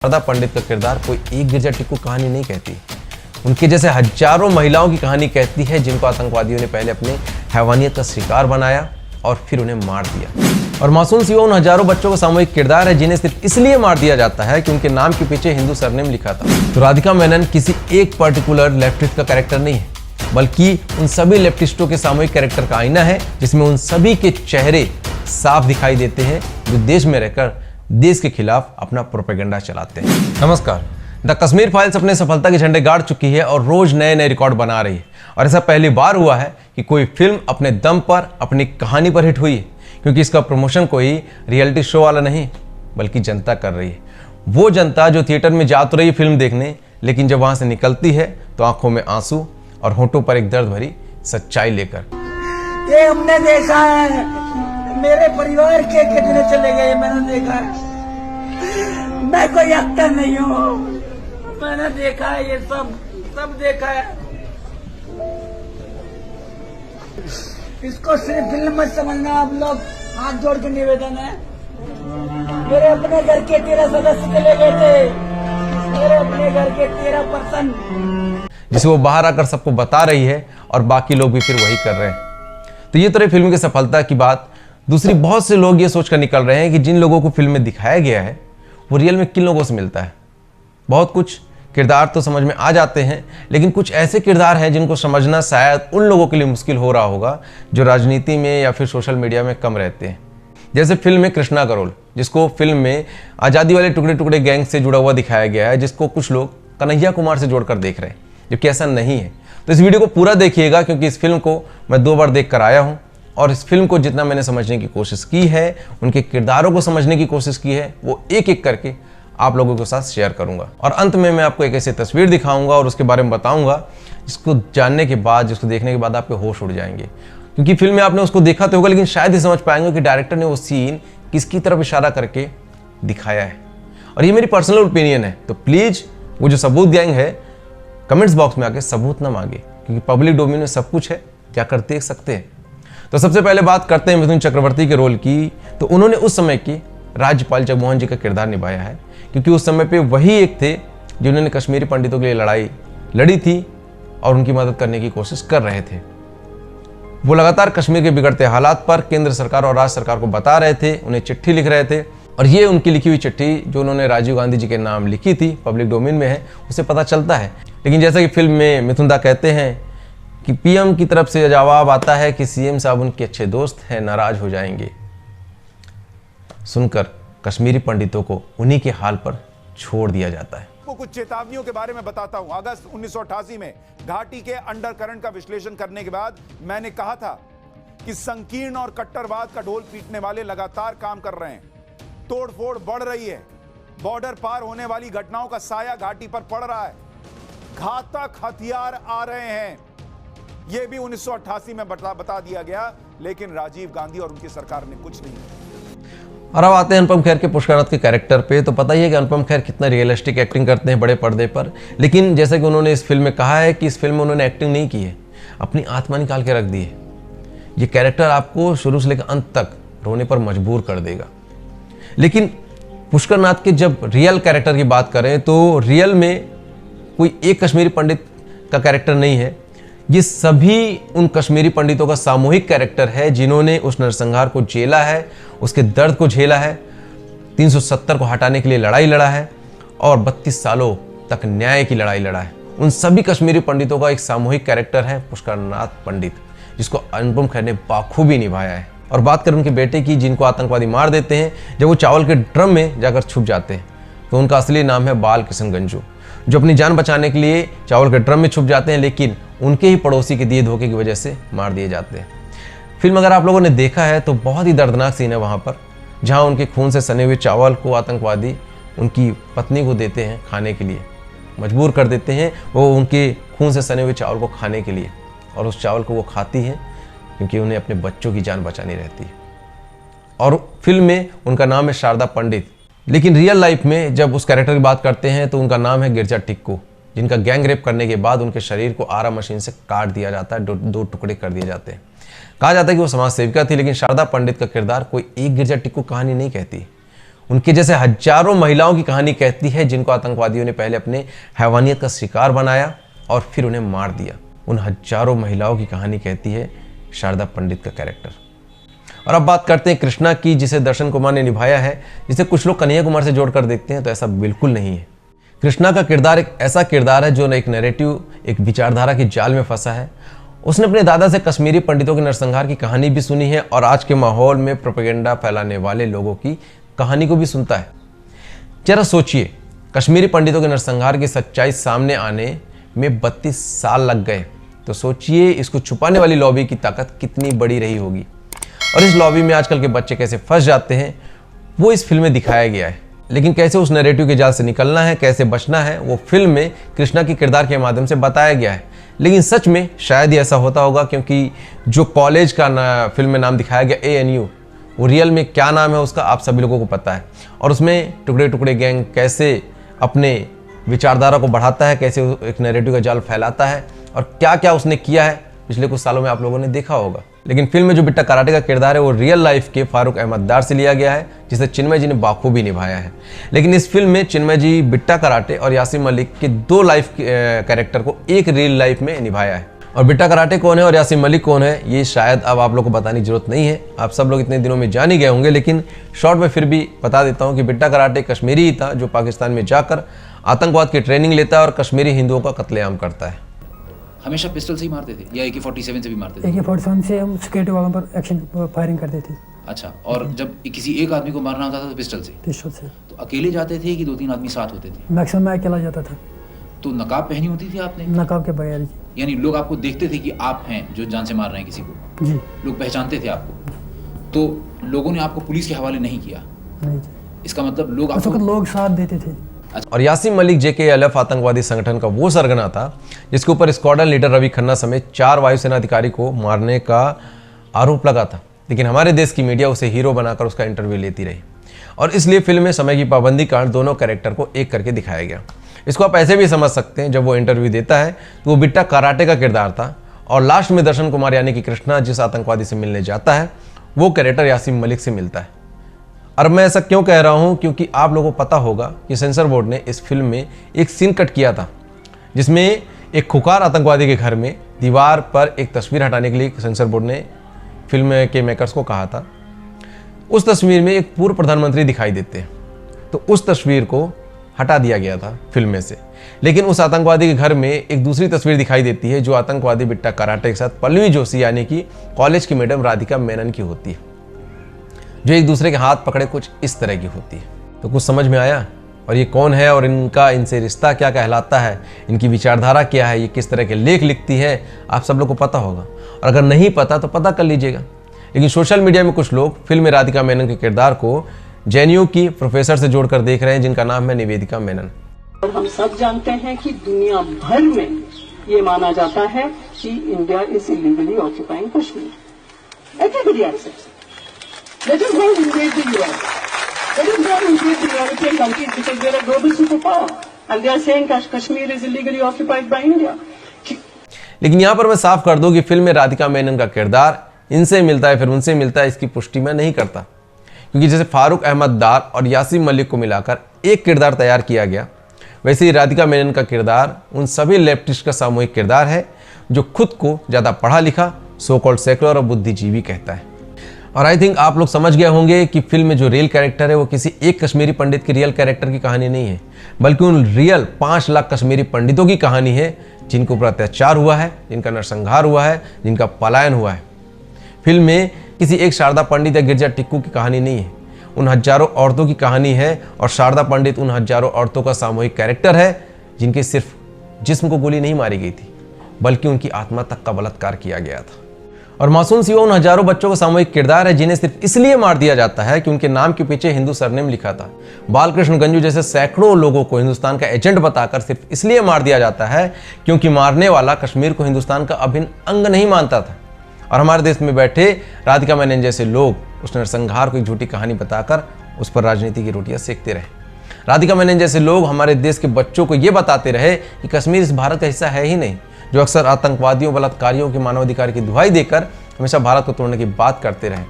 शारदा पंडित का किरदार कोई एक गिरजा टिक्कू कहानी नहीं कहती। उनके जैसे हजारों महिलाओं की कहानी कहती है जिनको आतंकवादियों ने पहले अपने हैवानियत का शिकार बनाया और फिर उन्हें मार दिया। और मासूम सी वो उन हजारों बच्चों का सामूहिक किरदार है जिन्हें सिर्फ इसलिए मार दिया जाता है कि उनके नाम के पीछे हिंदू सरनेम लिखा था। तो राधिका मेनन किसी एक पर्टिकुलर लेफ्टिस्ट का कैरेक्टर नहीं है, बल्कि उन सभी लेफ्टिस्टों के सामूहिक कैरेक्टर का आईना है, जिसमें उन सभी के चेहरे साफ दिखाई देते हैं जो देश में रहकर देश के खिलाफ अपना प्रोपेगेंडा चलाते हैं। नमस्कार। द कश्मीर फाइल्स अपने सफलता के झंडे गाड़ चुकी है और रोज नए नए रिकॉर्ड बना रही है। और ऐसा पहली बार हुआ है कि कोई फिल्म अपने दम पर, अपनी कहानी पर हिट हुई है, क्योंकि इसका प्रमोशन कोई रियलिटी शो वाला नहीं बल्कि जनता कर रही है। वो जनता जो थिएटर में जा तो रही है फिल्म देखने, लेकिन जब वहां से निकलती है तो आंखों में आंसू और होठों पर एक दर्द भरी सच्चाई लेकर। ये हमने देखा है, मेरे परिवार के कितने चले गए मैंने देखा है। मैं कोई एक्टर नहीं हूँ, मैंने देखा है, ये सब देखा है। इसको सिर्फ फिल्म मत समझना आप लोग, हाथ जोड़ के निवेदन है। मेरे अपने घर के 13 सदस्य चले गए थे, मेरे अपने घर के 13%, जिसे वो बाहर आकर सबको बता रही है और बाकी लोग भी फिर वही कर रहे हैं। तो ये तो रही फिल्म की सफलता की बात। दूसरी, बहुत से लोग ये सोचकर निकल रहे हैं कि जिन लोगों को फिल्म में दिखाया गया है वो रियल में किन लोगों से मिलता है। बहुत कुछ किरदार तो समझ में आ जाते हैं, लेकिन कुछ ऐसे किरदार हैं जिनको समझना शायद उन लोगों के लिए मुश्किल हो रहा होगा जो राजनीति में या फिर सोशल मीडिया में कम रहते हैं। जैसे फिल्म में कृष्णा करोल, जिसको फिल्म में आज़ादी वाले टुकड़े टुकड़े गैंग से जुड़ा हुआ दिखाया गया है, जिसको कुछ लोग कन्हैया कुमार से जोड़कर देख रहे हैं, जो कि ऐसा नहीं है। तो इस वीडियो को पूरा देखिएगा, क्योंकि इस फिल्म को मैं 2 बार देख कर आया हूँ और इस फिल्म को जितना मैंने समझने की कोशिश की है, उनके किरदारों को समझने की कोशिश की है, वो एक एक करके आप लोगों के साथ शेयर करूंगा। और अंत में मैं आपको एक ऐसी तस्वीर दिखाऊंगा और उसके बारे में बताऊंगा जिसको जानने के बाद, जिसको देखने के बाद आपके होश उड़ जाएंगे। क्योंकि फिल्म में आपने उसको देखा तो होगा, लेकिन शायद ही समझ पाएंगे कि डायरेक्टर ने वो सीन किसकी तरफ इशारा करके दिखाया है। और ये मेरी पर्सनल ओपिनियन है, तो प्लीज वो जो सबूत गैंग है कमेंट्स बॉक्स में आके सबूत ना मांगे, क्योंकि पब्लिक डोमेन में सब कुछ है, जाकर देख सकते हैं। तो सबसे पहले बात करते हैं मिथुन चक्रवर्ती के रोल की। तो उन्होंने उस समय की राज्यपाल जगमोहन जी का किरदार निभाया है, क्योंकि उस समय पे वही एक थे जिन्होंने कश्मीरी पंडितों के लिए लड़ाई लड़ी थी और उनकी मदद करने की कोशिश कर रहे थे। वो लगातार कश्मीर के बिगड़ते हालात पर केंद्र सरकार और राज्य सरकार को बता रहे थे, उन्हें चिट्ठी लिख रहे थे। और ये उनकी लिखी हुई चिट्ठी जो उन्होंने राजीव गांधी जी के नाम लिखी थी, पब्लिक डोमेन में है, उसे पता चलता है। लेकिन जैसा कि फिल्म में मिथुन दा कहते हैं कि पीएम की तरफ से जवाब आता है कि सीएम साहब उनके अच्छे दोस्त हैं, नाराज हो जाएंगे। सुनकर कश्मीरी पंडितों को उन्हीं के हाल पर छोड़ दिया जाता है। कुछ चेतावनियों के बारे में बताता हूं। अगस्त 1988 में घाटी के अंडरकरंट का विश्लेषण करने के बाद मैंने कहा था कि संकीर्ण और कट्टरवाद का ढोल पीटने वाले लगातार काम कर रहे हैं, तोड़फोड़ बढ़ रही है, बॉर्डर पार होने वाली घटनाओं का साया घाटी पर पड़ रहा है, घातक हथियार आ रहे हैं। यह भी 1988 में बता दिया गया, लेकिन राजीव गांधी और उनकी सरकार ने कुछ नहीं किया। और अब आते हैं अनुपम खेर के पुष्करनाथ के कैरेक्टर पे। तो पता ही है कि अनुपम खेर कितना रियलिस्टिक एक्टिंग करते हैं बड़े पर्दे पर, लेकिन जैसा कि उन्होंने इस फिल्म में कहा है कि इस फिल्म में उन्होंने एक्टिंग नहीं की है, अपनी आत्मा निकाल के रख दी है। ये कैरेक्टर आपको शुरू से लेकर अंत तक रोने पर मजबूर कर देगा। लेकिन पुष्करनाथ के जब रियल कैरेक्टर की बात करें तो रियल में कोई एक कश्मीरी पंडित का कैरेक्टर नहीं है, ये सभी उन कश्मीरी पंडितों का सामूहिक कैरेक्टर है जिन्होंने उस नरसंहार को झेला है, उसके दर्द को झेला है, 370 को हटाने के लिए लड़ाई लड़ा है और 32 सालों तक न्याय की लड़ाई लड़ा है। उन सभी कश्मीरी पंडितों का एक सामूहिक कैरेक्टर है पुष्करनाथ पंडित, जिसको अनुपम खेर ने बाखूबी निभाया है। और बात करें उनके बेटे की, जिनको आतंकवादी मार देते हैं जब वो चावल के ड्रम में जाकर छुप जाते हैं, तो उनका असली नाम है बाल किशन गंजू, जो अपनी जान बचाने के लिए चावल के ड्रम में छुप जाते हैं, लेकिन उनके ही पड़ोसी के दिए धोखे की वजह से मार दिए जाते हैं। फिल्म अगर आप लोगों ने देखा है तो बहुत ही दर्दनाक सीन है वहाँ पर, जहाँ उनके खून से सने हुए चावल को आतंकवादी उनकी पत्नी को देते हैं खाने के लिए, मजबूर कर देते हैं वो उनके खून से सने हुए चावल को खाने के लिए, और उस चावल को वो खाती हैं क्योंकि उन्हें अपने बच्चों की जान बचानी रहती है। और फिल्म में उनका नाम है शारदा पंडित, लेकिन रियल लाइफ में जब उस कैरेक्टर की बात करते हैं तो उनका नाम है गिरजा टिक्कू, जिनका गैंग रेप करने के बाद उनके शरीर को आरा मशीन से काट दिया जाता है, दो टुकड़े कर दिए जाते हैं। कहा जाता है कि वो समाज सेविका थी, लेकिन शारदा पंडित का किरदार कोई एक गिरजा टिक्कू कहानी नहीं कहती। उनके जैसे हजारों महिलाओं की कहानी कहती है जिनको आतंकवादियों ने पहले अपने हैवानियत का शिकार बनाया और फिर उन्हें मार दिया। उन हजारों महिलाओं की कहानी कहती है शारदा पंडित का कैरेक्टर। और अब बात करते हैं कृष्णा की, जिसे दर्शन कुमार ने निभाया है, जिसे कुछ लोग कन्हैया कुमार से जोड़कर देखते हैं, तो ऐसा बिल्कुल नहीं है। कृष्णा का किरदार एक ऐसा किरदार है जो एक नैरेटिव, एक विचारधारा की जाल में फंसा है। उसने अपने दादा से कश्मीरी पंडितों के नरसंहार की कहानी भी सुनी है और आज के माहौल में प्रोपेगेंडा फैलाने वाले लोगों की कहानी को भी सुनता है। जरा सोचिए, कश्मीरी पंडितों के नरसंहार की सच्चाई सामने आने में 32 साल लग गए, तो सोचिए इसको छुपाने वाली लॉबी की ताकत कितनी बड़ी रही होगी। और इस लॉबी में आजकल के बच्चे कैसे फंस जाते हैं वो इस फिल्म में दिखाया गया है। लेकिन कैसे उस नैरेटिव के जाल से निकलना है, कैसे बचना है, वो फिल्म में कृष्णा की किरदार के माध्यम से बताया गया है। लेकिन सच में शायद ही ऐसा होता होगा, क्योंकि जो कॉलेज का फिल्म में नाम दिखाया गया ANU, वो रियल में क्या नाम है उसका आप सभी लोगों को पता है। और उसमें टुकड़े टुकड़े गैंग कैसे अपने विचारधारा को बढ़ाता है, कैसे एक नैरेटिव का जाल फैलाता है और क्या क्या उसने किया है पिछले कुछ सालों में आप लोगों ने देखा होगा। लेकिन फिल्म में जो बिट्टा कराटे का किरदार है वो रियल लाइफ के फारूक अहमद डार से लिया गया है, जिसे चिन्मय जी ने बाखूबी निभाया है। लेकिन इस फिल्म में चिन्मय जी बिट्टा कराटे और यासीन मलिक के 2 लाइफ कैरेक्टर को एक रियल लाइफ में निभाया है। और बिट्टा कराटे कौन है और यासीन मलिक कौन है ये शायद अब आप लोग को बताने की जरूरत नहीं है, आप सब लोग इतने दिनों में जान ही गए होंगे। लेकिन शॉर्ट में फिर भी बता देता हूँ कि बिट्टा कराटे कश्मीरी ही था जो पाकिस्तान में जाकर आतंकवाद की ट्रेनिंग लेता है और कश्मीरी हिंदुओं का कत्लेआम करता है। हमेशा पिस्टल से ही मारते थे या AK-47 से भी मारते थे? AK-47 से हम सिक्योरिटी वालों पर एक्शन फायरिंग करते थे। अच्छा, और जब किसी एक आदमी को मारना होता था तो पिस्टल से? पिस्टल से। तो अकेले जाते थे कि 2-3 आदमी साथ होते थे? मैक्सिमम मैं अकेला जाता था। तो नकाब पहनी होती थी आपने? नकाब के बगैर जी। यानी लोग आपको देखते थे कि आप हैं जो जान से मार रहे हैं किसी को? जी। लोग पहचानते थे आपको? तो लोगों ने आपको पुलिस के हवाले नहीं किया? नहीं जी। इसका मतलब लोग उस वक्त लोग साथ देते थे। और यासीन मलिक JKLF आतंकवादी संगठन का वो सरगना था जिसके ऊपर स्क्वाड्रन लीडर रवि खन्ना समेत 4 वायुसेना अधिकारी को मारने का आरोप लगा था। लेकिन हमारे देश की मीडिया उसे हीरो बनाकर उसका इंटरव्यू लेती रही और इसलिए फिल्म में समय की पाबंदी कारण दोनों कैरेक्टर को एक करके दिखाया गया। इसको आप ऐसे भी समझ सकते हैं, जब वो इंटरव्यू देता है तो वो बिट्टा कराटे का किरदार था और लास्ट में दर्शन कुमार यानी कि कृष्णा जिस आतंकवादी से मिलने जाता है वो कैरेक्टर यासीन मलिक से मिलता है। और मैं ऐसा क्यों कह रहा हूं, क्योंकि आप लोगों को पता होगा कि सेंसर बोर्ड ने इस फिल्म में एक सीन कट किया था जिसमें एक खुकार आतंकवादी के घर में दीवार पर एक तस्वीर हटाने के लिए सेंसर बोर्ड ने फिल्म के मेकर्स को कहा था। उस तस्वीर में एक पूर्व प्रधानमंत्री दिखाई देते हैं, तो उस तस्वीर को हटा दिया गया था फिल्म में से। लेकिन उस आतंकवादी के घर में एक दूसरी तस्वीर दिखाई देती है जो आतंकवादी बिट्टा कराटे के साथ पल्लवी जोशी यानी कि कॉलेज की मैडम राधिका मेनन की होती है, जो एक दूसरे के हाथ पकड़े कुछ इस तरह की होती है। तो कुछ समझ में आया? और ये कौन है और इनसे रिश्ता क्या कहलाता है, इनकी विचारधारा क्या है, ये किस तरह के लेख लिखती है, आप सब लोग को पता होगा। और अगर नहीं पता तो पता कर लीजिएगा। लेकिन सोशल मीडिया में कुछ लोग फिल्म में राधिका मेनन के किरदार को JNU की प्रोफेसर से जोड़कर देख रहे हैं जिनका नाम है निवेदिका मेनन। और हम सब जानते हैं कि दुनिया भर में ये माना जाता है कि India is illegally occupying Kashmir. Everybody accepts it. Let us not invade the US. Let us not invade the European countries because they are a global superpower and they are saying Kashmir is illegally occupied by India. लेकिन यहाँ पर मैं साफ कर दूं कि film में राधिका मेनन का किरदार इनसे मिलता है फिर उनसे मिलता है, इसकी पुष्टि मैं नहीं करता। क्योंकि जैसे फारूक अहमद डार और यासीन मलिक को मिलाकर एक किरदार तैयार किया गया, वैसे ही राधिका मेनन का किरदार उन सभी लेफ्टिस्ट का सामूहिक किरदार है जो खुद को ज़्यादा पढ़ा लिखा, सो कॉल्ड सेकुलर और बुद्धिजीवी कहता है। और आई थिंक आप लोग समझ गए होंगे कि फिल्म में जो रियल कैरेक्टर है वो किसी एक कश्मीरी पंडित के रियल कैरेक्टर की कहानी नहीं है, बल्कि उन रियल 5 लाख कश्मीरी पंडितों की कहानी है जिनके ऊपर अत्याचार हुआ है, जिनका नरसंहार हुआ है, जिनका पलायन हुआ है। फिल्म में किसी एक शारदा पंडित या गिरजा टिक्कू की कहानी नहीं है, उन हजारों औरतों की कहानी है। और शारदा पंडित उन हजारों औरतों का सामूहिक कैरेक्टर है जिनके सिर्फ जिस्म को गोली नहीं मारी गई थी, बल्कि उनकी आत्मा तक का बलात्कार किया गया था। और मासूम सिवा उन हजारों बच्चों का सामूहिक किरदार है जिन्हें सिर्फ इसलिए मार दिया जाता है कि उनके नाम के पीछे हिंदू सरनेम लिखा था। बालकृष्ण गंजू जैसे सैकड़ों लोगों को हिंदुस्तान का एजेंट बताकर सिर्फ इसलिए मार दिया जाता है क्योंकि मारने वाला कश्मीर को हिंदुस्तान का अभिन्न अंग नहीं मानता था। और हमारे देश में बैठे राधिका मेनन जैसे लोग उस नरसंहार को एक झूठी कहानी बताकर उस पर राजनीति की रोटियां सेकते रहे। राधिका मेनन जैसे लोग हमारे देश के बच्चों को ये बताते रहे कि कश्मीर इस भारत का हिस्सा है ही नहीं, जो अक्सर आतंकवादियों बलात्कारियों के मानवाधिकार की दुहाई देकर हमेशा भारत को तोड़ने की बात करते रहे।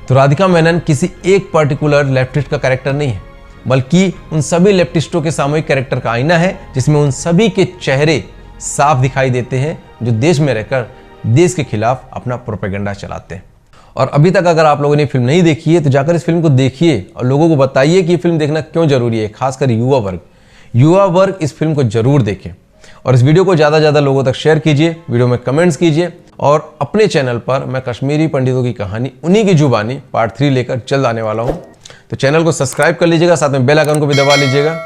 तो राधिका मेनन किसी एक पर्टिकुलर लेफ्टिस्ट का कैरेक्टर नहीं है, बल्कि उन सभी लेफ्टिस्टों के सामूहिक कैरेक्टर का आईना है, जिसमें उन सभी के चेहरे साफ दिखाई देते हैं जो देश में रहकर देश के खिलाफ अपना प्रोपेगेंडा चलाते हैं। और अभी तक अगर आप लोगों ने फिल्म नहीं देखी है तो जाकर इस फिल्म को देखिए और लोगों को बताइए कि ये फिल्म देखना क्यों जरूरी है, खासकर युवा वर्ग इस फिल्म को जरूर देखें। और इस वीडियो को ज़्यादा से ज़्यादा लोगों तक शेयर कीजिए, वीडियो में कमेंट्स कीजिए। और अपने चैनल पर मैं कश्मीरी पंडितों की कहानी उन्हीं की जुबानी पार्ट 3 लेकर जल्द आने वाला हूँ। तो चैनल को सब्सक्राइब कर लीजिएगा, साथ में बेल आइकन को भी दबा लीजिएगा।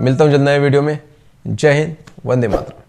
मिलता हूँ जल्द नए वीडियो में। जय हिंद, वंदे मातरम।